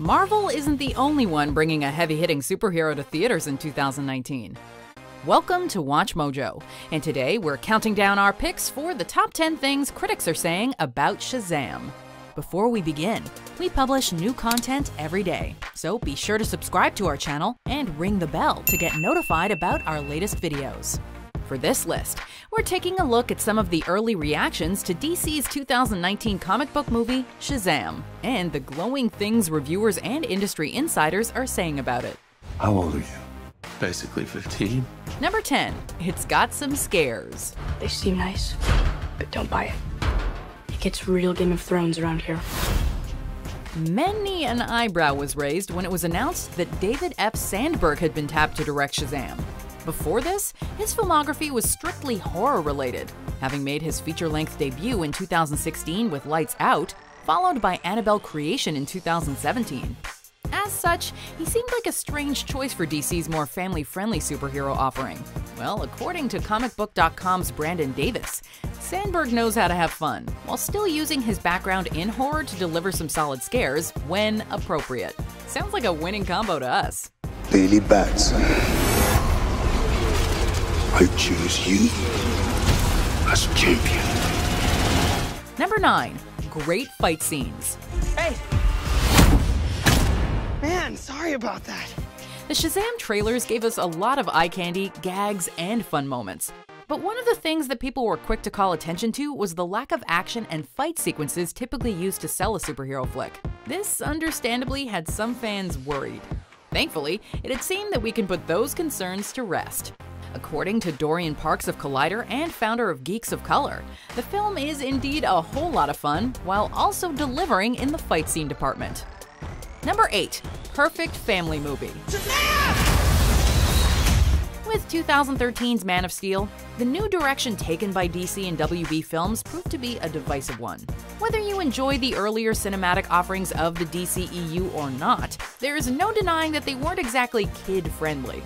Marvel isn't the only one bringing a heavy-hitting superhero to theaters in 2019. Welcome to WatchMojo, and today we're counting down our picks for the top 10 things critics are saying about Shazam. Before we begin, we publish new content every day, so be sure to subscribe to our channel and ring the bell to get notified about our latest videos. For this list, we're taking a look at some of the early reactions to DC's 2019 comic book movie, Shazam, and the glowing things reviewers and industry insiders are saying about it. How old are you? Basically 15. Number 10, it's got some scares. They seem nice, but don't buy it. It gets real Game of Thrones around here. Many an eyebrow was raised when it was announced that David F. Sandberg had been tapped to direct Shazam. Before this, his filmography was strictly horror-related, having made his feature-length debut in 2016 with Lights Out, followed by Annabelle Creation in 2017. As such, he seemed like a strange choice for DC's more family-friendly superhero offering. Well, according to comicbook.com's Brandon Davis, Sandberg knows how to have fun, while still using his background in horror to deliver some solid scares when appropriate. Sounds like a winning combo to us. Daily Bats. I choose you as champion. Number 9. Great fight scenes. Hey! Man, sorry about that. The Shazam trailers gave us a lot of eye candy, gags, and fun moments. But one of the things that people were quick to call attention to was the lack of action and fight sequences typically used to sell a superhero flick. This, understandably, had some fans worried. Thankfully, it had seemed that we can put those concerns to rest. According to Dorian Parks of Collider and founder of Geeks of Color, the film is indeed a whole lot of fun, while also delivering in the fight scene department. Number 8. Perfect family movie. With 2013's Man of Steel, the new direction taken by DC and WB Films proved to be a divisive one. Whether you enjoy the earlier cinematic offerings of the DCEU or not, there is no denying that they weren't exactly kid-friendly.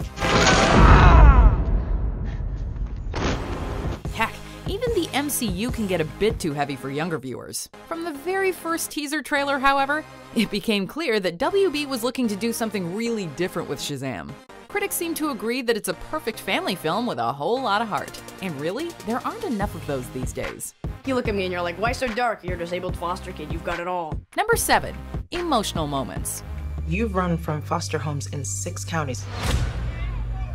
Heck, even the MCU can get a bit too heavy for younger viewers. From the very first teaser trailer, however, it became clear that WB was looking to do something really different with Shazam. Critics seem to agree that it's a perfect family film with a whole lot of heart. And really, there aren't enough of those these days. You look at me and you're like, why so dark? You're a disabled foster kid, you've got it all. Number 7. Emotional moments. You've run from foster homes in 6 counties.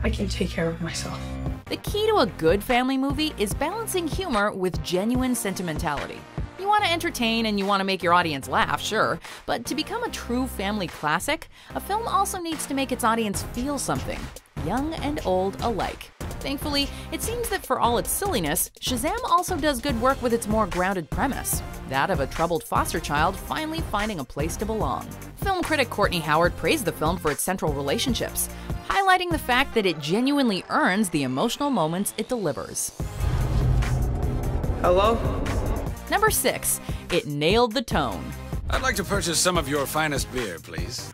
I can take care of myself. The key to a good family movie is balancing humor with genuine sentimentality. You want to entertain and you want to make your audience laugh, sure, but to become a true family classic, a film also needs to make its audience feel something, young and old alike. Thankfully, it seems that for all its silliness, Shazam also does good work with its more grounded premise, that of a troubled foster child finally finding a place to belong. Film critic Courtney Howard praised the film for its central relationships, highlighting the fact that it genuinely earns the emotional moments it delivers. Hello? Number 6. It nailed the tone. I'd like to purchase some of your finest beer, please.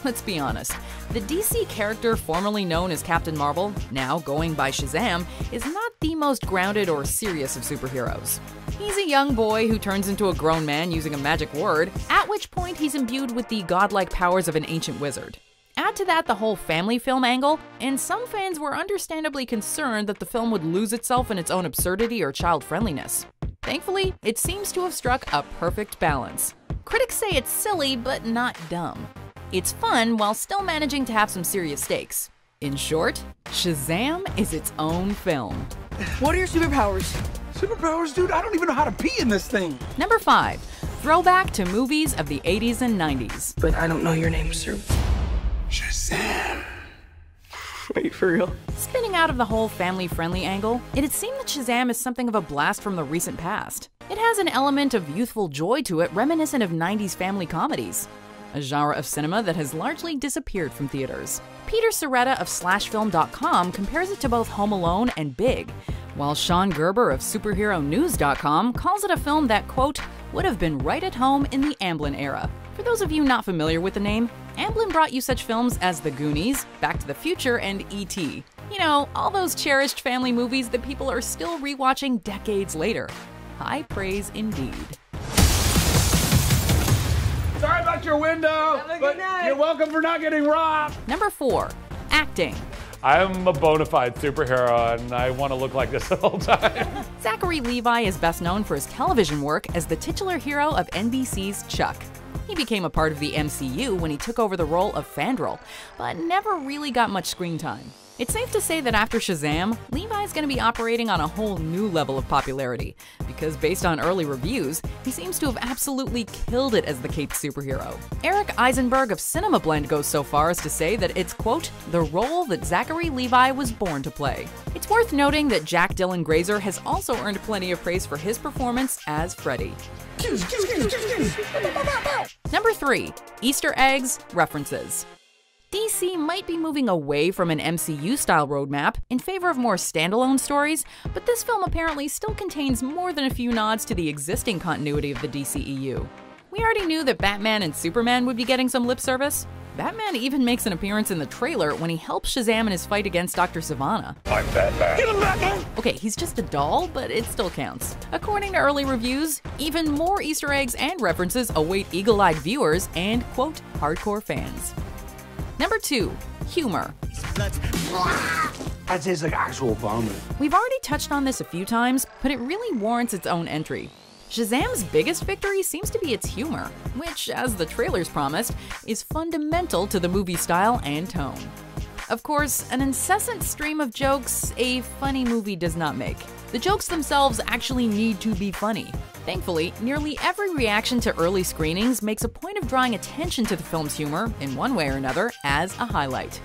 Let's be honest, the DC character formerly known as Captain Marvel, now going by Shazam, is not the most grounded or serious of superheroes. He's a young boy who turns into a grown man using a magic word, at which point he's imbued with the godlike powers of an ancient wizard. Add to that the whole family film angle, and some fans were understandably concerned that the film would lose itself in its own absurdity or child-friendliness. Thankfully, it seems to have struck a perfect balance. Critics say it's silly, but not dumb. It's fun while still managing to have some serious stakes. In short, Shazam is its own film. What are your superpowers? Superpowers, dude? I don't even know how to pee in this thing. Number 5. Throwback to movies of the 80s and 90s. But I don't know your name, sir. Shazam. Wait, for real? Spinning out of the whole family-friendly angle, it'd seem that Shazam is something of a blast from the recent past. It has an element of youthful joy to it reminiscent of 90s family comedies, a genre of cinema that has largely disappeared from theaters. Peter Serretta of SlashFilm.com compares it to both Home Alone and Big, while Sean Gerber of SuperheroNews.com calls it a film that, quote, would have been right at home in the Amblin era. For those of you not familiar with the name, Amblin brought you such films as The Goonies, Back to the Future, and E.T. You know, all those cherished family movies that people are still rewatching decades later. High praise indeed. Sorry about your window, but you're welcome for not getting robbed. Number 4. Acting. I'm a bona fide superhero, and I want to look like this the whole time. Zachary Levi is best known for his television work as the titular hero of NBC's Chuck. He became a part of the MCU when he took over the role of Fandral, but never really got much screen time. It's safe to say that after Shazam, Levi's going to be operating on a whole new level of popularity, because based on early reviews, he seems to have absolutely killed it as the caped superhero. Eric Eisenberg of Cinema Blend goes so far as to say that it's, quote, the role that Zachary Levi was born to play. It's worth noting that Jack Dylan Grazer has also earned plenty of praise for his performance as Freddy. Number 3. Easter eggs, references. DC might be moving away from an MCU-style roadmap in favor of more standalone stories, but this film apparently still contains more than a few nods to the existing continuity of the DCEU. We already knew that Batman and Superman would be getting some lip service. Batman even makes an appearance in the trailer when he helps Shazam in his fight against Dr. Sivana. I'm Batman. Get him, Batman! Okay, he's just a doll, but it still counts. According to early reviews, even more Easter eggs and references await eagle-eyed viewers and, quote, hardcore fans. Number 2. Humor. That tastes like actual vomit. We've already touched on this a few times, but it really warrants its own entry. Shazam's biggest victory seems to be its humor, which, as the trailers promised, is fundamental to the movie style and tone. Of course, an incessant stream of jokes a funny movie does not make. The jokes themselves actually need to be funny. Thankfully, nearly every reaction to early screenings makes a point of drawing attention to the film's humor, in one way or another, as a highlight.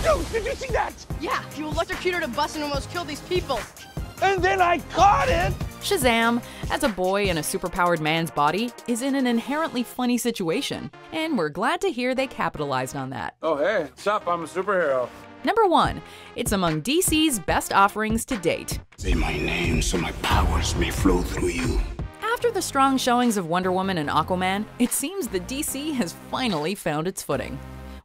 Dude, did you see that? Yeah, you electrocuted a bus and almost killed these people. And then I caught it! Shazam, as a boy in a superpowered man's body, is in an inherently funny situation, and we're glad to hear they capitalized on that. Oh, hey, what's up? I'm a superhero. Number 1. It's among DC's best offerings to date. Say my name so my powers may flow through you. After the strong showings of Wonder Woman and Aquaman, it seems that DC has finally found its footing.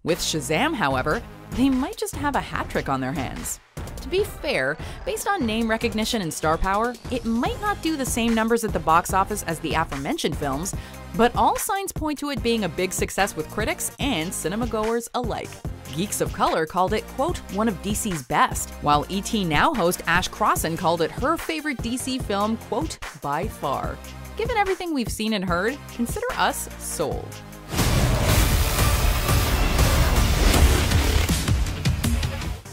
With Shazam, however, they might just have a hat trick on their hands. To be fair, based on name recognition and star power, it might not do the same numbers at the box office as the aforementioned films, but all signs point to it being a big success with critics and cinema-goers alike. Geeks of Color called it, quote, one of DC's best, while ET Now host Ash Crossan called it her favorite DC film, quote, by far. Given everything we've seen and heard, consider us sold.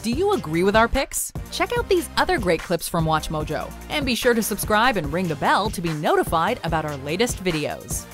Do you agree with our picks? Check out these other great clips from WatchMojo, and be sure to subscribe and ring the bell to be notified about our latest videos.